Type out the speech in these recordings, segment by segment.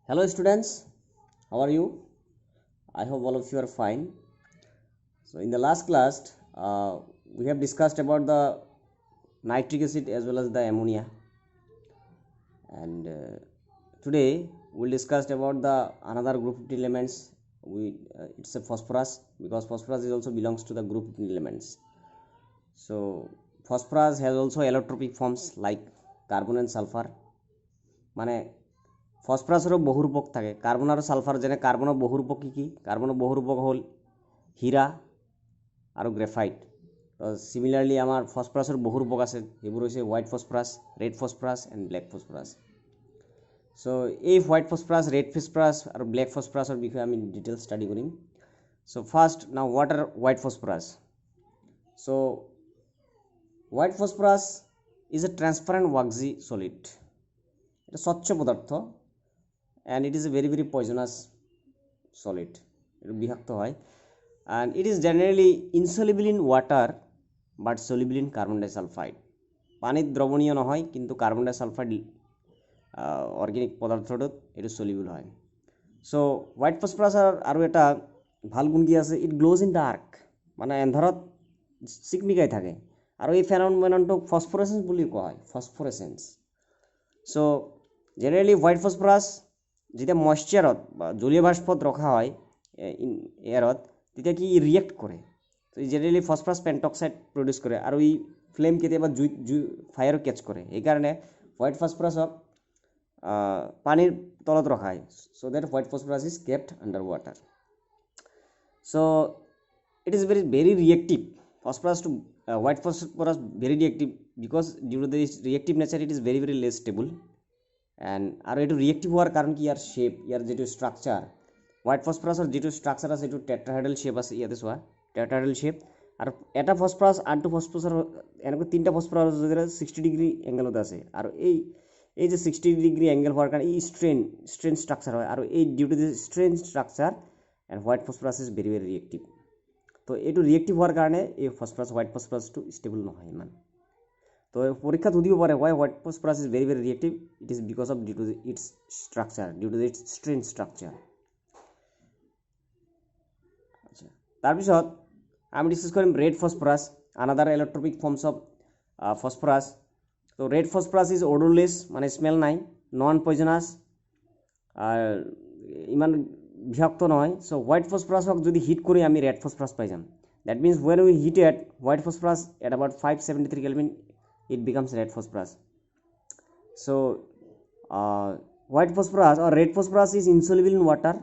Hello students, how are you? I hope all of you are fine. So in the last class, we have discussed about the nitric acid as well as the ammonia, and today we'll discuss about the another group of elements. It's a phosphorus because phosphorus is also belongs to the group of elements. So phosphorus has also allotropic forms like carbon and sulfur. মানে ফসফরাসেরও বহুরূপক থাকে, carbon আর sulphur যেনে কাৰ্বনৰ বহুৰূপক কি কাৰ্বনৰ বহুৰূপক হল হীৰা আৰু graphite. সিমিলাৰলি আমাৰ ফসফৰাসৰ বহুৰূপক আছে, এইবোৰ হৈছে white phosphorus, red phosphorus and black phosphorus. So এই হোৱাইট ফসফৰাস, ৰেড ফসফৰাস আৰু ব্লেক ফসফৰাসৰ বিষয়ে আমি ডিটেইল ষ্টাডি কৰিম। So first now what are white phosphorus? So white phosphorus is a transparent waxy solid. এটা স্বচ্ছ পদার্থ and it is a very poisonous solid. It বিষাক্ত হয় and it is generally insoluble in water but soluble in carbon disulfide. পানিত দ্রবণীয় নহয় কিন্তু carbon disulphide organic পদার্থটোত এটো soluble হয়। সো হোয়াইট ফসফরাস আৰু এটা ভাল গুণ কি আছে, ইট গ্লোজ ইন ডাৰ্ক, মানে এন্ধাৰত চিকমিকাই থাকে আৰু এই ফেনোমেননটোক ফসফৰেসেন্স বুলি কোৱা হয়, ফসফৰেসেন্স। সো জেনাৰেলি হোয়াইট ফসফৰাস যেতিয়া ময়শ্চাৰত বা জলীয় বাষ্পত ৰখা হয় এয়াৰত, তেতিয়া কি ৰিয়েক্ট কৰে, তো জেনাৰেলি ফসফৰাস পেন্টক্সাইড প্ৰডিউচ কৰে আৰু ই ফ্লেম কেতিয়াবা জুই ফায়াৰো কেচ কৰে। সেইকাৰণে হোৱাইট ফসফৰাসক পানীৰ তলত ৰখা হয়, so that white phosphorus is kept under water. So it is very reactive. Phosphorus to white phosphorus very reactive because due to this reactive nature it is very less stable. And আৰু এইটো reactive হোৱাৰ কাৰণ কি, ইয়াৰ shape, ইয়াৰ যেটো structure, white ফসফৰাসৰ যেটো structure আছে এইটো টেট্ৰাহেড্ৰাল shape আছে, ইয়াতে চোৱা টেট্ৰাহেড্ৰাল শেপ। আৰু এটা ফসফৰাস আনটো ফসফৰাসৰ এনেকৈ তিনিটা ফসফৰাস যদি 60 ডিগ্ৰী এংগলত আছে, আৰু এই যে 60 ডিগ্ৰী এংগল হোৱাৰ কাৰণে ই স্ট্ৰেন স্ট্ৰাকচাৰ হয়, আৰু এই due to this strain structure and white phosphorus is very reactive. তো এইটো ৰিয়েক্টিভ হোৱাৰ কাৰণে এই ফসফৰাস হোৱাইট ফসফরাসটো ষ্টেবল নহয় ইমান। তো পরীক্ষা সুধিব পারে why white phosphorus is very reactive. It is because of due to its structure, due to its strain structure. আচ্ছা, তাৰপিছত আমি ডিসকাস কৰিম red phosphorus, another allotropic forms of phosphorus. তো red phosphorus is odorless, মানে smell নাই, non poisonous, ইমান বিষাক্ত নহয়। সো হোয়াইট ফসফরাসক যদি হিট করি আমি red phosphorus পাই যাম। That means when we heated white phosphorus at about 573 Kelvin, it becomes red phosphorus. So white phosphorus or red phosphorus is insoluble in water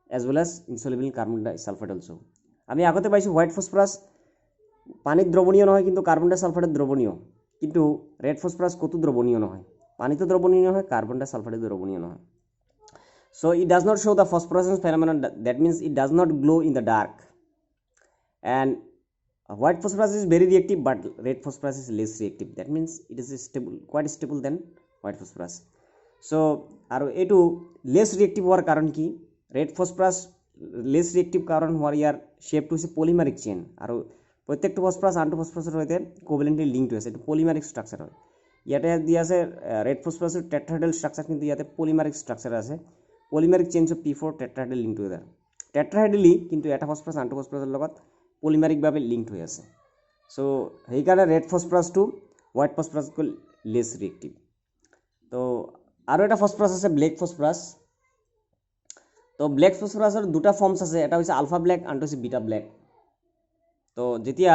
as well as insoluble in carbon disulfide also. আমি আগতে পাইছো white phosphorus পানিত দ্রবণীয় নহয় কিন্তু carbon ডাইসালফাইডত দ্রবণীয়, কিন্তু red phosphorus কত দ্রবণীয় নহয়, পানিতে দ্রবণীয় নহয়, কার্বন ডাইসালফাইডে দ্রবণীয় নহয়। So it does not show the phosphorescence phenomenon, that means it does not glow in the dark. And white phosphorus is very reactive but red phosphorus is less reactive, that means it is stable, quite stable than white phosphorus. So আৰু এটো less reactive হোৱাৰ কাৰণ কি, red phosphorus less reactive কাৰণ হোৱাৰ ইয়াৰ শেপটো হৈছে পলিমাৰিক chain, আৰু প্ৰত্যেকটো ফসফৰাস আনটো ফসফৰাসৰ সৈতে কোভ্যালেন্টলি লিংকড আছে, এটো পলিমাৰিক স্ট্ৰাকচাৰ হয়। ইয়াতে দিয়া আছে ৰেড ফসফৰাসৰ টেট্রাহেড্রাল স্ট্রাকচার, কিন্তু ইয়াতে পলিমারিক স্ট্রাকচার আছে, polymeric chains of P4 tetrahedral link together, tetrahedrally কিন্তু এটা ফসফরাস আনটো ফসফৰাসৰ লগত পলিমাৰিকভাৱে লিংকড হৈ আছে। সো সেইকাৰণে ৰেড ফসফৰাসটো হোৱাইট ফসফৰাসকৈ লেছ ৰিয়েক্টিভ। তো আৰু এটা ফসফৰাস আছে ব্লেক ফসফৰাস। তো ব্লেক ফসফৰাসৰ দুটা ফৰ্মছ আছে, এটা হৈছে আলফা ব্লেক, আনটো হৈছে বিটা ব্লেক। তো যেতিয়া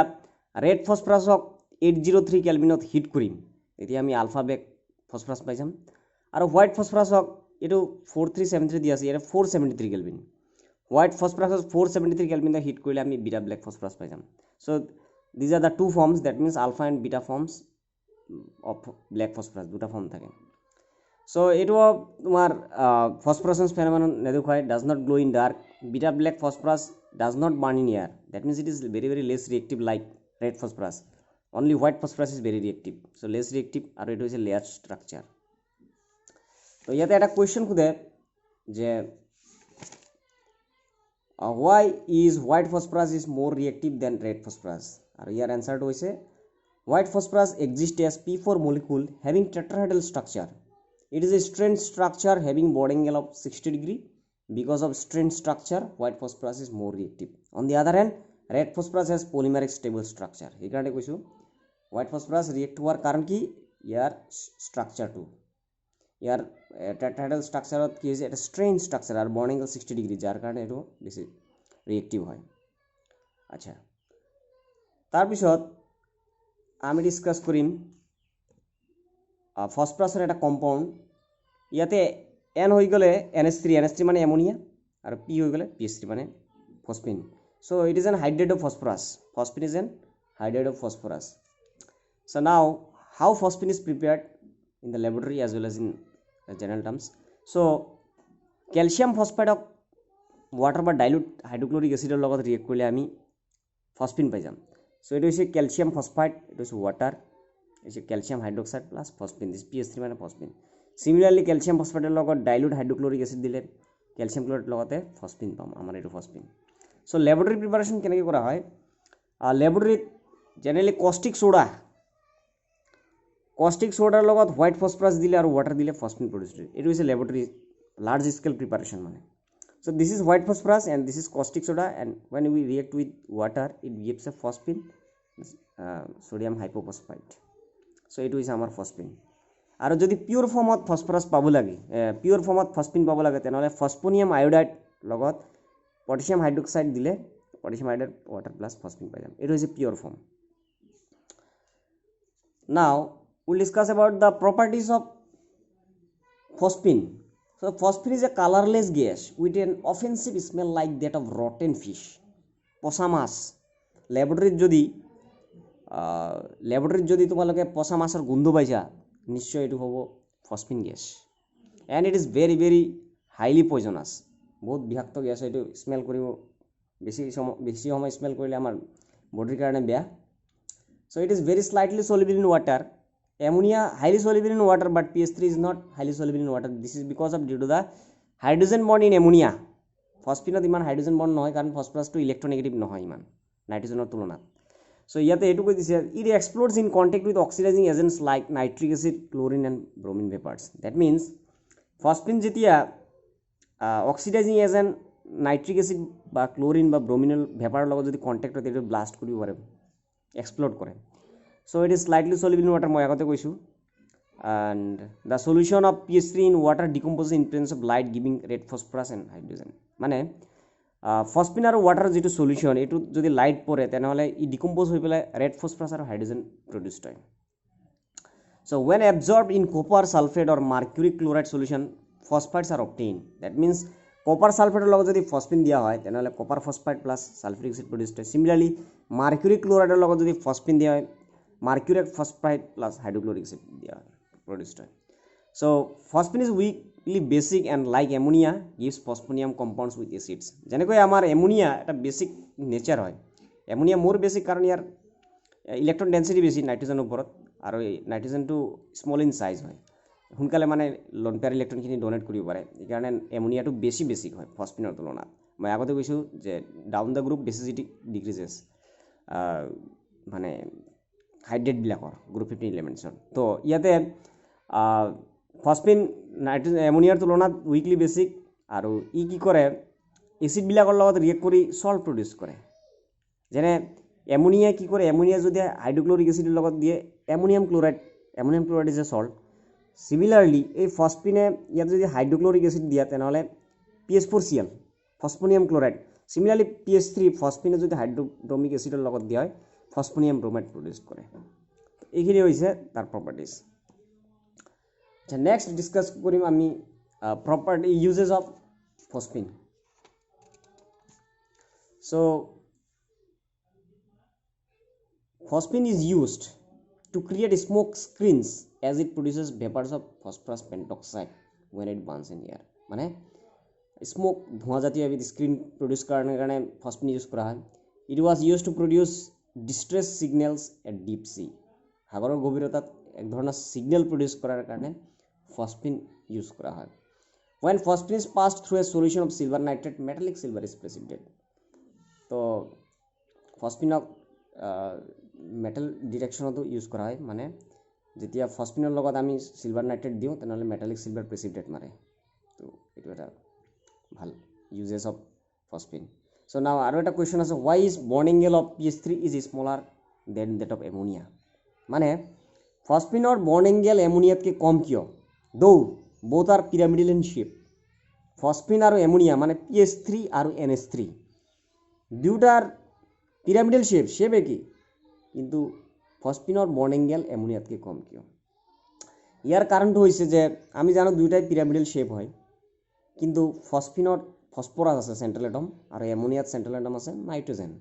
ৰেড ফসফৰাসক 803 কেলভিনত হিট কৰিম তেতিয়া আমি আলফা ব্লেক ফসফৰাস পাই যাম, আৰু হোৱাইট ফসফৰাসক এইটো 4373 দি আছে, ইয়াতে 473 kelvin. White phosphorus 473 kelvin heat কৰিলে আমি বিটা ব্লেক ফসফরাস পাই যাম। So these are the two forms, that means alpha and beta forms of black phosphorus, দুটা ফর্ম থাকে। সো এইটো তোমার ফসফরেসেন্স ফেনোমেনন নেদেখায়, does not glow in dark, beta black phosphorus does not burn in air, that means it is very less reactive like red phosphorus. Only white phosphorus is very reactive, so less reactive, আৰু এইটো হৈছে layer structure. তো ইয়াতে এটা question খুদে যে why is white phosphorus is more reactive than red phosphorus, আৰু ইয়াৰ এনসারটো হৈছে white phosphorus exists as P4 molecule having tetrahedral structure It is a strange structure having body angle of 60 degree. Because of strange structure, white phosphorus is more reactive. On the other hand, red phosphorus has polymeric stable structure. এইকাৰণে কৈছো white phosphorus react হোৱাৰ কাৰণ কি ইয়াৰ structure টো ইয়াৰ tetrahedral structure কি হৈছে এটা strange structure আৰু body angle 60 degree যাৰ কাৰণে এটো বেছি reactive হয় আচ্ছা তাৰ পিছত আমি ডিসকাস কৰিম ফসফৰাসৰ এটা কম্পাউন্ড ইয়াতে N হৈ গলে NH3 মানে অ্যামোনিয়া আৰু P হৈ গলে PH3 মানে phosphine so it is an hydrate of phosphorus phosphine is an hydrate of phosphorus so now how phosphine is prepared in the laboratory as well as in general terms so calcium phosphate of water বা dilute hydrochloric acid ৰ লগত react কৰিলে আমি phosphine পাই যাম so it is calcium phosphate it is water it is calcium hydroxide plus phosphine this PH3 মানে phosphine similarly calcium phosphate ৰ লগত dilute hydrochloric acid দিলে calcium chloride লগতে phosphine পাম আমাৰ এটো phosphine so laboratory preparation কেনেকৈ কৰা হয় laboratory generally caustic soda লগত white phosphorus দিলে আৰু water দিলে phosphine produce হয় এটো is a laboratory large scale preparation মানে so this is white phosphorus and this is caustic soda and when we react with water it gives a phosphine sodium hypophosphite so it is our phosphine আৰু যদি pure ফর্মত phosphorus পাব লাগে pure ফর্মত phosphine পাব লাগে তেনহলে phosphonium iodide লগত potassium hydroxide দিলে potassium iodide water plus phosphine পাই যাম এটা হইছে পিওর ফর্ম নাও we'll discuss about the properties of phosphine so phosphine is a colorless gas with an offensive smell like that of rotten fish পচা মাছ ল্যাবরেটরিত যদি তোমালোকে পচা মাছৰ গন্ধ পাইছা নিশ্চয় এটো হ'ব phosphine gas and it is very very highly poisonous বহুত বিষাক্ত গ্যাস এটো স্মেল কৰিব বেছি সময় স্মেল কৰিলে আমাৰ বডিৰ কাৰণে বেয়া so it is very slightly soluble in water ammonia highly soluble in water but PH3 is not highly soluble in water this is because of due to the hydrogen bond in ammonia ফসফিনত ইমান hydrogen bond নহয় কাৰণ ফসফৰাসটো ইলেক্ট্ৰোনেগেটিভ নহয় ইমান নাইট্ৰোজেনৰ তুলনাত so ইয়াতে এটো কৈ দিছে it explodes in contact with oxidizing agents like nitric acid chlorine and bromine vapors that means phosphine যেতিয়া oxidizing agent nitric acid বা chlorine বা bromine vapor লগত যদি কন্টাক্ট হয় এটো ব্লাস্ট কৰিব পাৰে এক্সপ্লোড কৰে so it is slightly soluble in water মই আগতে কৈছো and the solution of PH3 in water decomposes in presence of light giving red phosphorus and hydrogen মানে ফসফিন আৰু ওয়াটাৰৰ যেটো সলিউশন এটো যদি লাইট পৰে তেনহলে ই ডিকম্পোজ হৈ পেলাই ৰেড ফসফৰাস আৰু হাইড্ৰোজেন প্ৰডিউসড হয় so when absorbed in copper sulfate or mercury chloride solution phosphates are obtained that means copper sulfate লগত যদি ফসফিন দিয়া হয় তেনহলে copper phosphate plus sulfuric acid produced হয় similarly mercury chloride লগত যদি ফসফিন দিয়া হয় mercury phosphate plus hydrochloric acid দিয়া হয় produced হয় so phosphine is weakly basic and like ammonia gives phosphonium compounds with acids যেনেকৈ আমাৰ ammonia এটা বেসিক নেচাৰ হয় ammonia more basic কাৰণ ইয়াৰ ইলেক্ট্ৰন ডেন্সিটি বেছি নাইট্ৰোজেনৰ ওপৰত আৰু নাইট্ৰোজেনটো স্মল ইন সাইজ হয় হুনকালে মানে লন পেয়াৰ ইলেক্ট্ৰনখিনি ডোনেট কৰিব পাৰে এইকাৰণে এমোনিয়াটো বেছি বেসিক হয় ফসফিনৰ তুলনাত মই আগতে কৈছো যে ডাউন দ্য গ্ৰুপ বেসিসিটি ডিক্ৰিজেস মানে হাইড্ৰেট বিলাকৰ গ্ৰুপ 15 এলিমেন্টছৰ তো ইয়াতে ফসফিন নাইট্ৰোজেন এমোনিয়াৰ তুলনাত উইকলি বেসিক আৰু ই কি কৰে এসিড বিলাকৰ লগত ৰিয়েক্ট কৰি সল্ট প্ৰডিউস কৰে যেনে এমোনিয়া কি কৰে এমোনিয়া যদি হাইড্ৰোক্লোৰিক এসিডৰ লগত দিয়ে ammonium chloride is a salt similarly এই ফসফিনে ইয়াত যদি হাইড্ৰোক্লোৰিক এসিড দিয়া তেনহলে PH4Cl ফসফোনিয়াম ক্লোৰাইড সিমিলাৰলি PH3 ফসফিনে যদি হাইড্ৰোব্ৰোমিক এসিডৰ লগত দিয়া হয় ফসফোনিয়াম ব্ৰোমাইড প্ৰডিউস কৰে এইখিনি হৈছে তাৰ প্ৰপাৰ্টিজ আচ্ছা নেক্সট ডিসকাস কৰিম আমি property uses of phosphine so phosphine is used to create smoke screens as it produces vapors of phosphorus pentoxide when it burns in air মানে স্মোক ধোঁয়া জাতীয় এবিধ স্ক্রিন প্রডিউস করার কারণে ফসফিন ইউজ করা হয় it was use to produce distress signals at deep sea সাগরের গভীরতাত এক ধরনের সিগন্যাল প্রডিউস করার কারণে ফসফিন ইউজ করা হয় when phosphine is passed through a solution of silver nitrate metallic silver is precipitate তো ফসফিনক মেটাল ডিটেকশনতো ইউজ করা হয় মানে যেতিয়া ফসফিনৰ লগত আমি সিলভাৰ নাইট্ৰেট দিওঁ তেনেহ'লে মেটালিক সিলভাৰ প্ৰেচিপিটেট মাৰে তো এইটো এটা ভাল uses of phosphine so now আৰু এটা কোৱেশ্চন আছে why is bond angle of pH3 is smaller than that of ammonia মানে ফসফিনৰ বন্ড এংগেল এমোনিয়াতকৈ কম কিয় দৌ both are pyramidal in shape phosphine আৰু এমোনিয়া মানে pH3 আৰু NH3 দুটাৰ পিৰামিডাল শেপ একই কিন্তু ফসফিনৰ বন্ড এংগেল এমোনিয়াতকৈ কম কিয় ইয়াৰ কাৰণটো হৈছে যে আমি জানো দুটাই পিৰামিডাল শেপ হয় কিন্তু ফসফিনৰ ফসফৰাছ আছে সেন্ট্ৰাল এটম আৰু এমোনিয়াত সেন্ট্ৰাল এটম আছে nitrogen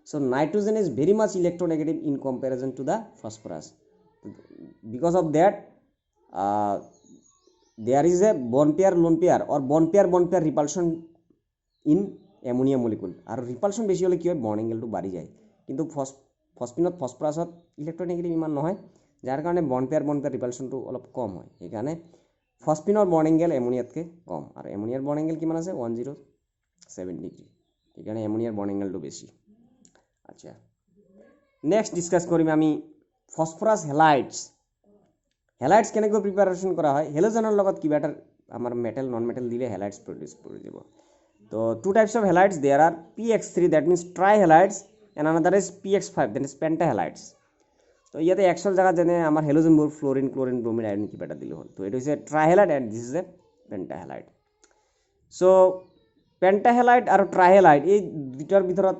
so nitrogen is very much electronegative in comparison to the phosphorus because of that there is a bond pair lone pair or bond pair repulsion in ammonia molecule আৰু repulsion বেছি হলে কি হয় bond angle টো বাঢ়ি যায় কিন্তু ফসফিনত ফসফরাছত ইলেক্ট্রোনেগেটিভ ইমান নহয় যাৰ কাৰণে বন্ড পেয়াৰ ৰিপালশনটো অলপ কম হয় সেইকাৰণে ফসফিনৰ বন্ড এংগেল এমোনিয়াতকৈ কম আৰু এমোনিয়াৰ বন্ড এংগেল কিমান আছে 107 ডিগ্ৰী সেইকাৰণে এমোনিয়াৰ বন্ড এংগেলটো বেছি আচ্ছা নেক্সট ডিসকাস কৰিম আমি ফসফৰাস হেলাইডস কেনেকৈ প্ৰিপাৰেচন কৰা হয় হেলোজেনৰ লগত কিবা এটা আমাৰ মেটেল নন মেটেল দিলে হেলাইডস প্ৰডিউস কৰি দিব তো two types of halides there are px3 that means trihalides and another is px5 that is pentahalides তো ইয়াতে এক্সৰ জায়গা যেনে আমাৰ হেলোজেনবোৰ ফ্লোৰিন ক্লোৰিন ব্ৰোমিন আয়ৰন কিবা এটা দিলে হ'ল তো এটা হৈছে trihalide and this is a pentahalide so pentahalide আৰু ট্ৰাইহেলাইড এই দুটাৰ ভিতৰত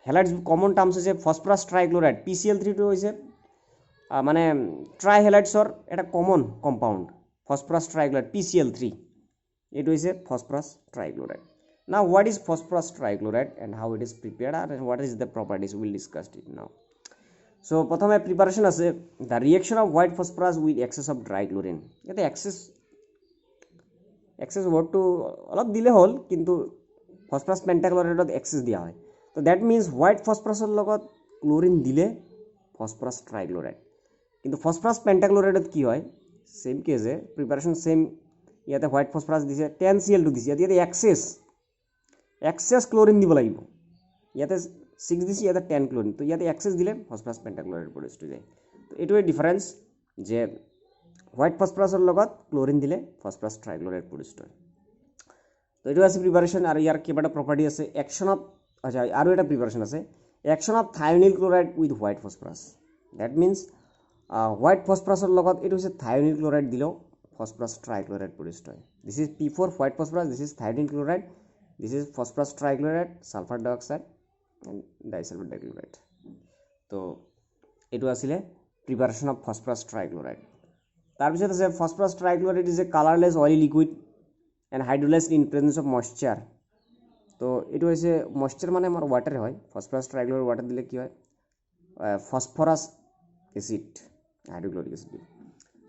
হেলাইডস কমন টাৰ্মস হৈছে ফসফৰাস ট্ৰাইক্লোৰাইড PCl3 টো হৈছে মানে ট্ৰাইহেলাইডসৰ এটা common compound phosphorus trichloride PCl3 এইটো হৈছে phosphorus trichloride now what is phosphorus trichloride and how it is prepared and what is the properties we will discuss it now so প্রথমে প্রিপারেশন আছে the reaction of white phosphorus with excess of dichlorine এতে excess word to অলপ দিলে হল কিন্তু phosphorus pentachlorideত excess দিয়া হয় তো that means white phosphorusৰ লগত ক্লোরিন দিলে phosphorus trichloride কিন্তু phosphorus pentachlorideত কি হয় সেম কেজে প্রিপারেশন সেম ইয়াতে white phosphorus দিছে 10Cl2 দিছে ইয়াতে excess ক্লোরিন দিব লাগিব ইয়াতে 6 দিছি ইয়াতে 10 ক্লোরিন তো ইয়াতে excess দিলে ফসফরাস পেন্টাক্লোরাইড প্ৰডিউস হৈ যায় তো এটোৱে ডিফাৰেন্স যে হোয়াইট ফসফৰাসৰ লগত ক্লোৰিন দিলে ফসফৰাস ট্ৰাইক্লোৰাইড প্ৰডিউস হয় তো এটো আছে প্ৰিপাৰেচন আৰু ইয়াৰ কিবাটা প্ৰপাৰ্টি আছে অ্যাকশন অফ আচ্ছা আৰু এটা প্ৰিপাৰেচন আছে action of thionyl chloride with white phosphorus that means white ফসফৰাসৰ লগত এটো হৈছে থায়োনিল ক্লোৰাইড দিলেও ফসফৰাস ট্ৰাইক্লোৰাইড প্ৰডিউস হয় this is P4 white phosphorus this is thionyl chloride this is phosphorus trichloride sulfur dioxide and disulfur dichloride তো এটো আসলে preparation of phosphorus trichloride তার পিছত আছে phosphorus trichloride is a colorless oily liquid and hydrolyzed in presence of moisture তো এটো হইছে moisture মানে আমার ওয়াটার হয় phosphorus trichloride ওয়াটার দিলে কি হয় phosphorus acid hydrochloric acid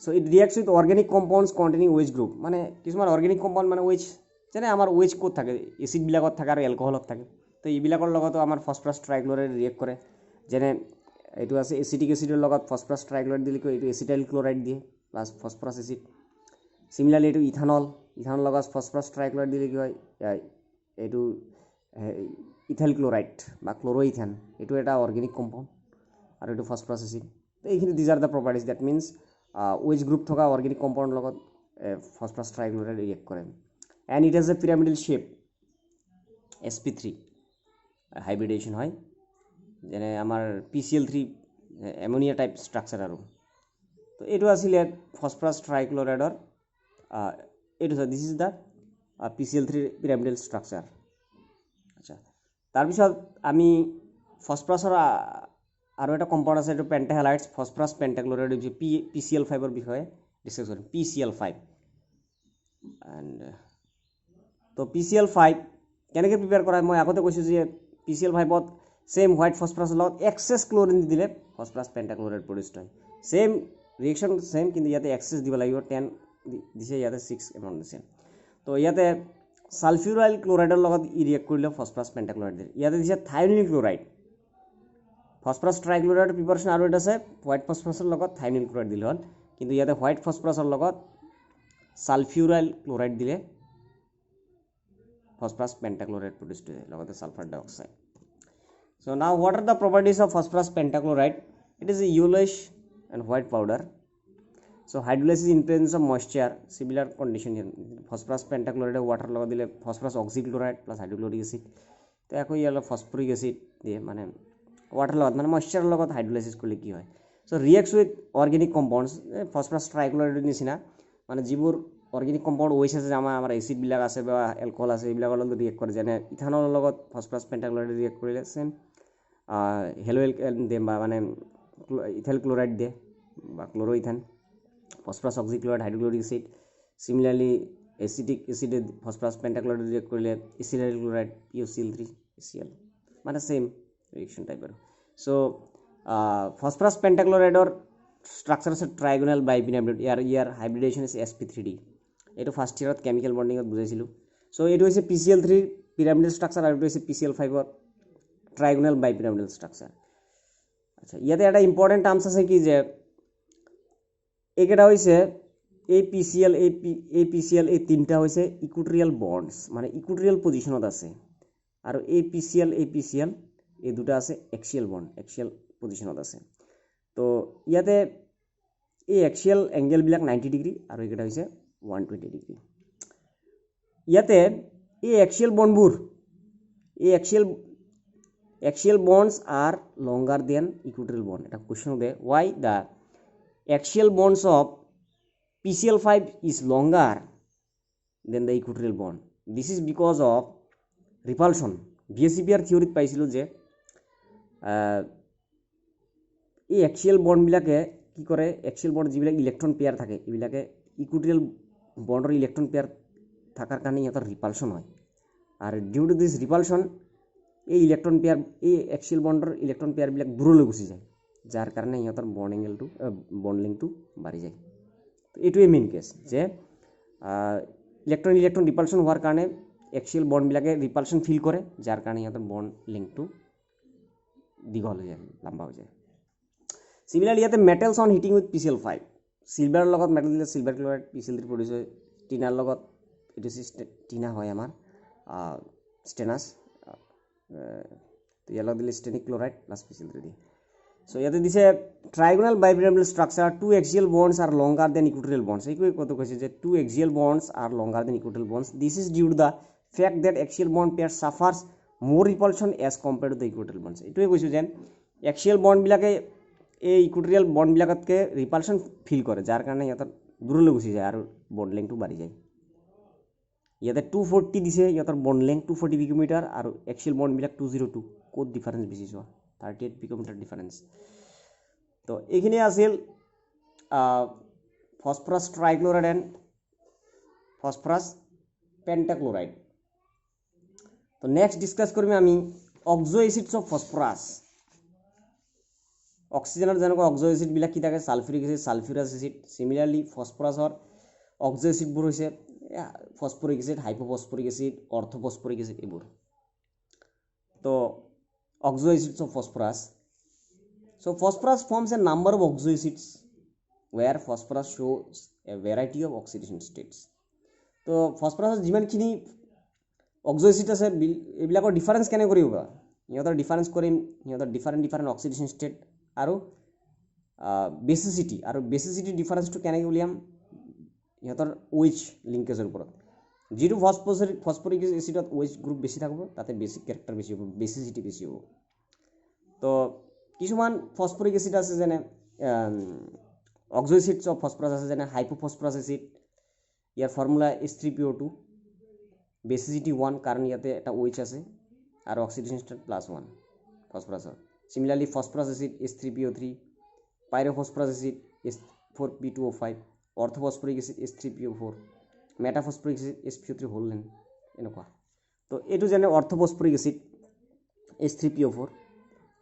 so it reacts with organic compounds containing OH group মানে কিছুমান organic compound মানে OH যেনে আমাৰ OH কোড থাকে এসিড বিলাকত থাকে আৰু এলকহলত থাকে তো এইবিলাকৰ লগতো আমাৰ ফসফৰাস ট্ৰাইক্লোৰাইড ৰিয়েক্ট কৰে যেনে এটো আছে এসিটিক এসিডৰ লগত ফসফরাস ট্রাইক্লোরাইড দিলে কি এটো এসিটাইল ক্লোরাইড দিয়ে প্লাস ফসফরাস এসিড সিমিলারলি এটো ইথানল লগত ফসফরাস ট্রাইক্লোরাইড দিলে কি হয় এটো ইথাইল ক্লোরাইড বা ক্লোরোইথেন এটো এটা অর্গানিক কম্পাউন্ড আৰু এটো ফসফরাস এসিড তো এইখিনি these are the properties that means OH group থকা অর্গানিক কম্পাউন্ড লগত ফসফরাস ট্রাইক্লোরাইড ৰিয়েক্ট কৰে and it has a pyramidal shape sp3 hybridization হয় যেনে আমাৰ PCl3 ammonia type structure আৰু তো এটো আছিল phosphorus trichlorideৰ এটো this is the PCl3 pyramidal structure আচ্ছা তাৰ পিছত আমি ফসফৰাসৰ আৰু এটা কম্পাউন্ড আছে এটো পেন্টাহেলাইডস ফসফৰাস পেন্টাক্লোৰাইড PCl5 ৰ বিষয়ে ডিসকাস কৰিম PCl5 and তো PCl5 কেনেকৈ প্ৰিপেয়াৰ কৰা মই আগতে কৈছো যে PCl5ত সেম হোয়াইট ফসফৰাসৰ লগত এক্সেস ক্লোৰিন দিলে ফসফৰাস পেন্টাক্লোৰাইড প্ৰডিউস হয় সেম ৰিঅ্যাকশন সেম কিন্তু ইয়াতে এক্সেস দিব লাগিব 10 দিছে ইয়াতে 6 এমাউন্ট দিছে তো ইয়াতে সালফিউরাইল ক্লোৰাইডৰ লগত ই ৰিঅ্যাক্ট কৰিলে ফসফৰাস পেন্টাক্লোৰাইড দিয়ে ইয়াতে দিছে থায়োনিল ক্লোৰাইড ফসফৰাস ট্ৰাইক্লোৰাইড প্ৰিপাৰেচন আৰু এটা আছে হোয়াইট ফসফৰাসৰ লগত থায়োনিল ক্লোৰাইড দিলে হ'ল কিন্তু ইয়াতে হোয়াইট ফসফৰাসৰ লগত সালফিউরাইল ক্লোরাইড দিলে phosphorus pentachloride produced along with sulfur dioxide. So now what are the properties of phosphorus pentachloride? It is a yellowish and white powder So hydrolysis in presence of moisture, similar condition here. Phosphorus pentachloride water লগাই দিলে phosphorus oxychloride plus hydrochloric acid. তো এখন ইয়াৰ phosphoric acid দিয়ে মানে water লগত মানে moisture লগত hydrolysis করলে কি হয়? So reacts with organic compounds, phosphorus trichloride নিচিনা মানে যিবোৰ organic compound ওইছে যে আমাৰ এসিড বিলাক আছে বা অ্যালকোহল আছে এইবিলাকৰ লগত ৰিয়েক্ট কৰে যেনে ইথানলৰ লগত phosphorus pentachloride ৰিয়েক্ট কৰিলে সেম হেলোয়েল দিয়ে বা মানে ইথাইল ক্লোরাইড দিয়ে বা ক্লোরোইথান phosphorus oxychloride hydrochloric acid. Similarly acetic acid phosphorus pentachloride react করলে acetyl chloride PuCl3 HCl মানে সেম রিঅ্যাকশন টাইপের so phosphorus pentachloride or structure আছে trigonal bipyramidal year hybridization is sp3d এটো ফার্স্ট ইয়ারত কেমিক্যাল বন্ডিংত বুজাইছিলো সো এটো হৈছে PCl3 pyramidal structure আৰু এটো হৈছে PCl5 ৰ trigonal bipyramidal structure আচ্ছা ইয়াতে এটা ইম্পর্টেন্ট টার্মস আছে কি যে এইকেইটা হৈছে APCl APCl এই তিনটা হৈছে ইকুইটৰিয়েল বন্ডস মানে ইকুইটৰিয়েল পজিশনত আছে আৰু APCl এই দুটা আছে এক্সিয়াল বন্ড এক্সিয়াল পজিশনত আছে তো ইয়াতে এই এক্সিয়াল এঙ্গেল বিলাক 90 ডিগ্ৰী আৰু এইকেইটা হৈছে 120 ডিগ্ৰী ইয়াতে এই এক্সিয়াল বন্ডবোৰ এই axial bonds are longer than equatorial bond. এটা কোশ্চেন হবে why the axial bonds of PCl5 is longer than the equatorial bond. This is because of repulsion. BSCPR theory পাইছিলো যে এই axial bond বিলাকে কি কৰে axial bond যিবিলাক electron pair থাকে এইবিলাকে ইকুইটৰিয়াল বন্ডৰ ইলেক্ট্ৰন পেয়াৰ থাকাৰ কাৰণে ইহঁতৰ ৰিপালশন হয় আৰ ডিউ টু দিস ৰিপালশন এই ইলেক্ট্ৰন পেয়াৰ এই এক্সিয়াল বন্ডৰ ইলেক্ট্ৰন পেয়াৰ বিলাক দূৰলৈ গুচি যায় যাৰ কাৰণে ইহঁতৰ বন্ড এঙ্গেলটো বন্ড লিংকটো বাঢ়ি যায় তো এইটোৱে মেইন কেছ যে ইলেক্ট্ৰন ৰিপালশন হোৱাৰ কাৰণে এক্সিয়াল বন্ড বিলাকে ৰিপালশন ফিল কৰে যাৰ কাৰণে ইহঁতৰ বন্ড লিংকটো দীঘল হৈ যায় লম্বা হৈ যায় সিমিলারলি ইয়াতে metals on heating with PCl5 silver লগত মেটেল দিলে সিলভার ক্লোরাইড PCl3 প্ৰডিউস হয় টিনাৰ লগত এটো টিনা হয় আমাৰ স্টেনাস তো ইয়াৰ লগত দিলে স্টেনিক ক্লোরাইড প্লাস PCl3 দিয়ে সো ইয়াতে দিছে trigonal bipyramidal structure two axial bonds are longer than equatorial bonds এইকো কত কইছে যে two axial bonds are longer than equatorial bonds this is due to the fact that axial bond pair suffers more repulsion as compared to the equatorial bonds এইটোৱে কৈছো যে axial bond বিলাকে এই ইকুইটৰিয়াল bond বিলাকতকে ৰিপালশন feel কৰে যাৰ কাৰণে ইহঁতৰ দূৰলৈ গুচি যায় আৰু বন্ড লেংথটো বাঢ়ি যায় ইয়াতে 240 দিছে ইহঁতৰ বন্ড লেংথ 240 পিকোমিটাৰ আৰু এক্সিয়াল বন্ড বিলাক 202 কোড ডিফাৰেন্স বেছি চোৱা 38 পিকোমিটাৰ ডিফাৰেন্স তো এইখিনি আছিল ফসফৰাস ট্ৰাইক্লোৰাইড এন্ড ফসফৰাস পেন্টাক্লোৰাইড তো নেক্সট ডিসকাস কৰিম আমি অক্সো এসিডস অফ ফসফৰাস অক্সিজেনৰ যেনেকৈ অক্সো এসিড বিলাক কি থাকে সালফিউৰিক এসিড সালফিউৰাস এসিড সিমিলাৰলি ফসফৰাসৰ অক্সো এসিডবোৰ হৈছে ফসফৰিক এসিড হাইপোফসফৰিক এসিড অৰ্থোফসফৰিক এসিড এইবোৰ তো oxo acids of phosphorus. So phosphorus forms a number of oxo acids where phosphorus shows a variety of oxidation states. So phosphorus যিমানখিনি oxo acid আছে এইবিলাকৰ difference কেনে কৰিবা ইহঁতৰ difference কৰিম ইহঁতৰ ডিফাৰেন্ট অক্সিডেশন স্টেট আৰু বেসিসিটি ডিফাৰেন্সটো কেনেকৈ উলিয়াম ইহঁতৰ OH লিংকেজৰ ওপৰত যেটো ফসফৰিক এসিডত OH গ্ৰুপ বেছি থাকিব তাতে বেসিক ক্যারেক্টার বেছি হ'ব বেসিসিটি বেছি হ'ব তো কিছুমান ফসফরিক এসিড আছে যেনে অক্সো এসিডস অফ ফসফরাস আছে যেনে হাইপোফসফরাস এসিড ইয়াৰ ফৰ্মুলা H3PO2 বেসিসিটি 1 কাৰণ ইয়াতে এটা OH আছে আৰু অক্সিডেশন স্টেট +1 ফসফৰাসৰ সিমিলাৰলি phosphorous acid H3PO3 pyrophosphorous acid H4P2O5 orthophosphoric acid H3PO4 metaphosphoric acid spo3 হোল লেন এনেকুৱা তো এটো যেনে অৰ্থোফসফৰিক এসিড H3PO4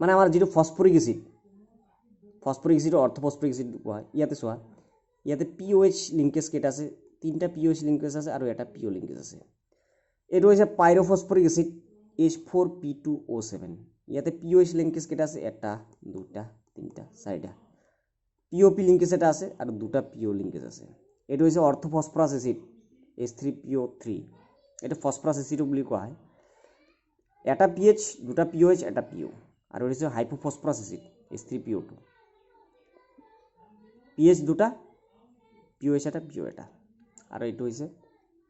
মানে আমাৰ যেটো ফসফৰিক এসিড অৰ্থোফসফৰিক এসিড হয় ইয়াতে চোৱা ইয়াতে POH লিংকেজ কেটা আছে তিনটা POH লিংকেজ আছে আৰু এটা PO লিংকেজ আছে এটো হৈছে পাইরোফসফরিক এসিড H4P2O7 ইয়াতে POH লিংকেজ কেটা আছে এটা দুটা তিনটা চাৰিটা POP লিংকেজ এটা আছে আৰু দুটা PO লিংকেজ আছে এটো হৈছে অৰ্থোফসফৰাস এসিড H3PO3 এটা ফসফৰাস এসিড বুলি কোৱা হয় এটা PH দুটা POH এটা PO আৰু হৈছে হাইপোফসফৰাস এসিড H3PO2 PH দুটা POH এটা PO এটা আৰু এইটো হৈছে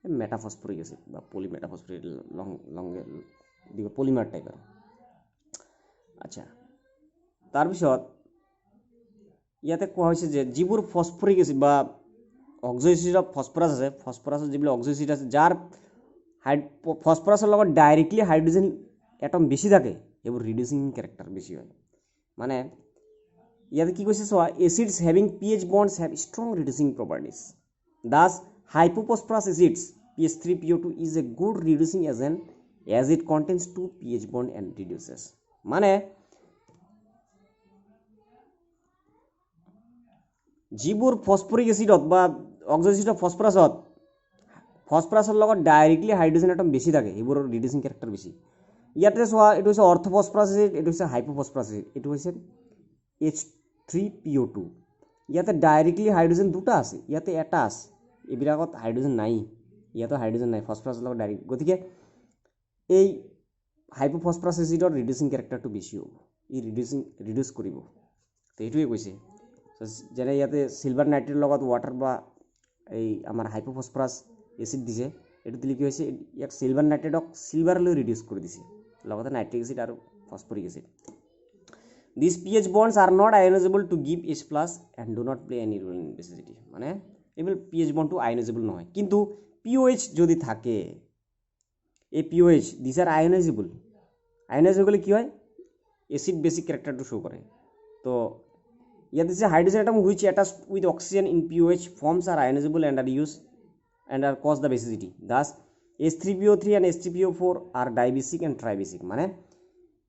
মেটাফসফৰিক এসিড বা পলিমেটাফসফৰিক লং পলিমাৰ টাইপ আৰু আচ্ছা তাৰপিছত ইয়াতে কোৱা হৈছে যে যিবোৰ ফসফৰিক এসিড বা অক্সিএসিড অফ ফসফৰাস আছে ফসফৰাসৰ যিবিলাক অক্সিএসিড আছে যাৰ ফসফৰাসৰ লগত ডাইৰেক্টলি হাইড্ৰোজেন এটম বেছি থাকে এইবোৰ ৰিডিউসিং ক্যাৰেক্টাৰ বেছি হয় মানে ইয়াতে কি কৈছে চোৱা acids having pH bonds have strong reducing properties thus hypophosphorus acids PH3PO2 is a good reducing agent as it contains 2 pH bond and reduces মানে যিবোৰ ফসফৰিক এসিডত বা অক্সিএসিড অফ ফসফৰাসত ফসফৰাসৰ লগত ডাইৰেক্টলি হাইড্ৰোজেন এটম বেছি থাকে এইবোৰৰ ৰিডিউসিং ক্যাৰেক্টাৰ বেছি ইয়াতে চোৱা এইটো হৈছে অৰ্থফসফৰাস এসিড এইটো হৈছে হাইপোফসফৰাস এসিড এইটো হৈছে H3PO2 ইয়াতে ডাইৰেক্টলি হাইড্ৰোজেন দুটা আছে ইয়াতে এটা আছে এইবিলাকত হাইড্ৰোজেন নাই ইয়াতে হাইড্ৰোজেন নাই ফসফৰাসৰ লগত ডাইৰেক্ট গতিকে এই হাইপোফসফৰাস এসিডৰ ৰিডিউসিং ক্যাৰেক্টাৰটো বেছি হ'ব ই ৰিডিউস কৰিব তো এইটোৱে কৈছে যেনে ইয়াতে সিলভাৰ নাইট্ৰেটৰ লগত ওয়াটাৰ বা এই আমাৰ হাইপোফসফৰাস এসিড দিছে এটো দিলে কি হৈছে ইয়াক সিলভাৰ নাইট্ৰেটক সিলভাৰলৈ ৰিডিউস কৰি দিছে লগতে নাইট্ৰিক এসিড আৰু ফসফৰিক acid these pH bonds are not ionizable to give H+ and do not play any role in basicity মানে এইবোৰ pH bond to ionizable নহয় কিন্তু POH যদি থাকে এই POH these are ionizable ionizable কি হয় এসিড বেসিক ক্যারেক্টারটো শো করে তো ইয়াত দিছে hydrogen atom which attached with oxygen in POH forms are ionizable and are used and are cause the basicity thus H3PO3 and H3PO4 are dibasic and tribasic মানে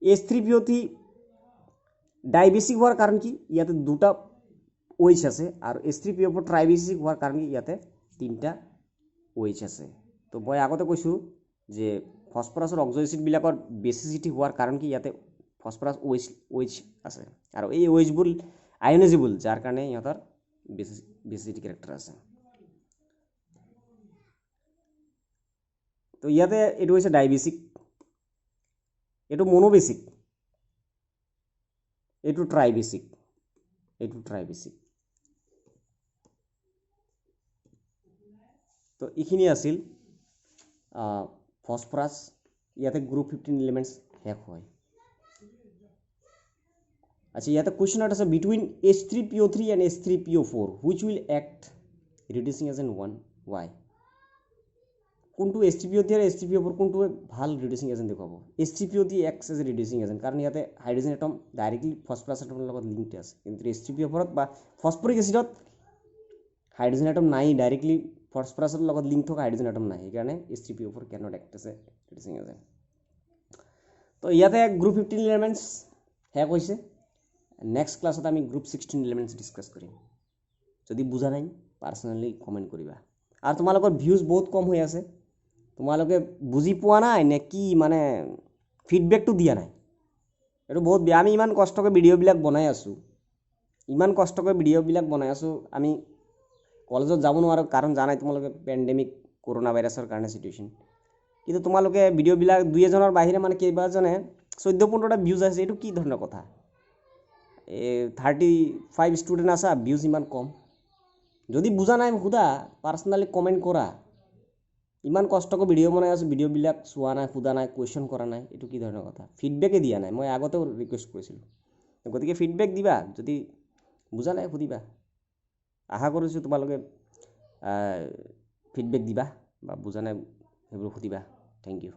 H3PO3 dibasic হওয়ার কারণ কি ইয়াতে দুটা OH আছে আর H3PO4 ট্রাইবেসিক হওয়ার কারণ কি ইয়াতে তিনটা OH আছে তো মই আগতে কৈছো যে ফসফৰাসৰ অক্সিএসিড বিলাকৰ বেসিসিটি হওয়াৰ কাৰণ কি ইয়াতে ফসফৰাস OH আছে আৰ এই OH বোৰ আয়নাইজেবল যাৰ কাৰণে ইহঁতৰ বেসিসিটি ক্যারেক্টার আছে তো ইয়াতে এটো হৈছে ডাইবেসিক এটো মনোবেসিক এটো ট্রাইবেসিক তো এইখিনি আছিল ফসফরাস ইয়াতে গ্ৰুপ 15 এলিমেন্টস শেষ হয় আচ্ছা ইয়াতে কোশ্চেন আছে between H3PO3 and H3PO4 which will act reducing agent 1 why কোনটো H3PO3 আৰু H3PO4 কোনটো ভাল ৰিডিউসিং এজেন্ট দেখাব H3PO3 acts as a reducing agent কাৰণ ইয়াতে হাইড্ৰোজেন এটম ডাইৰেক্টলি ফসফৰাস এটমৰ লগত লিংকড আছে কিন্তু H3PO4 বা ফসফৰিক এসিডত হাইড্ৰোজেন এটম নাই ডাইৰেক্টলি ফসফৰাসৰ লগত লিংক থকা হাইড্ৰোজেন এটম নাই সেইকাৰণে H3PO4 cannot act as a reducing agent তো ইয়াতে গ্ৰুপ 15 এলিমেন্টস শেষ হৈছে নেক্সট ক্লাছত আমি গ্ৰুপ 16 এলিমেন্টস ডিসকাস কৰিম যদি বুজা নাই পাৰ্সোনালি কমেন্ট কৰিবা আৰু তোমালোকৰ ভিউজ বহুত কম হৈ আছে তোমালোকে বুজি পোৱা নাই নে কি মানে ফিডব্যাকটো দিয়া নাই এটো বহুত বেয়া আমি ইমান কষ্টকৈ ভিডিওবিলাক বনাই আছো আমি কলেজত যাব নোৱাৰো কাৰণ জানাই তোমালোকে পেন্ডেমিক কৰোনা ভাইৰাছৰ কাৰণে সিচুৱেশন কিন্তু তোমালোকে ভিডিওবিলাক দুই এজনৰ বাহিৰে মানে কেইবাজনে 14-15টা ভিউজ আছে এটো কি ধৰণৰ কথা 35 ষ্টুডেন্ট আছে ভিউজ ইমান কম যদি বুজা নাই খুদা পার্সোনালি কমেন্ট কৰা ইমান কষ্টকৈ ভিডিও বনাই আছো ভিডিওবিলাক চোৱা নাই খুদা নাই কোৱেশ্চন কৰা নাই এটো কি ধৰণৰ কথা ফিডব্যাকে দিয়া নাই মই আগতেও ৰিকুৱেষ্ট কৰিছিলো গতিকে ফিডব্যাক দিবা যদি বুজা নাই খুদিবা আশা কৰিছো তোমালোকে ফিডব্যাক দিবা বা বুজা নাই হেবোৰ খুদিবা থ্যাংক ইউ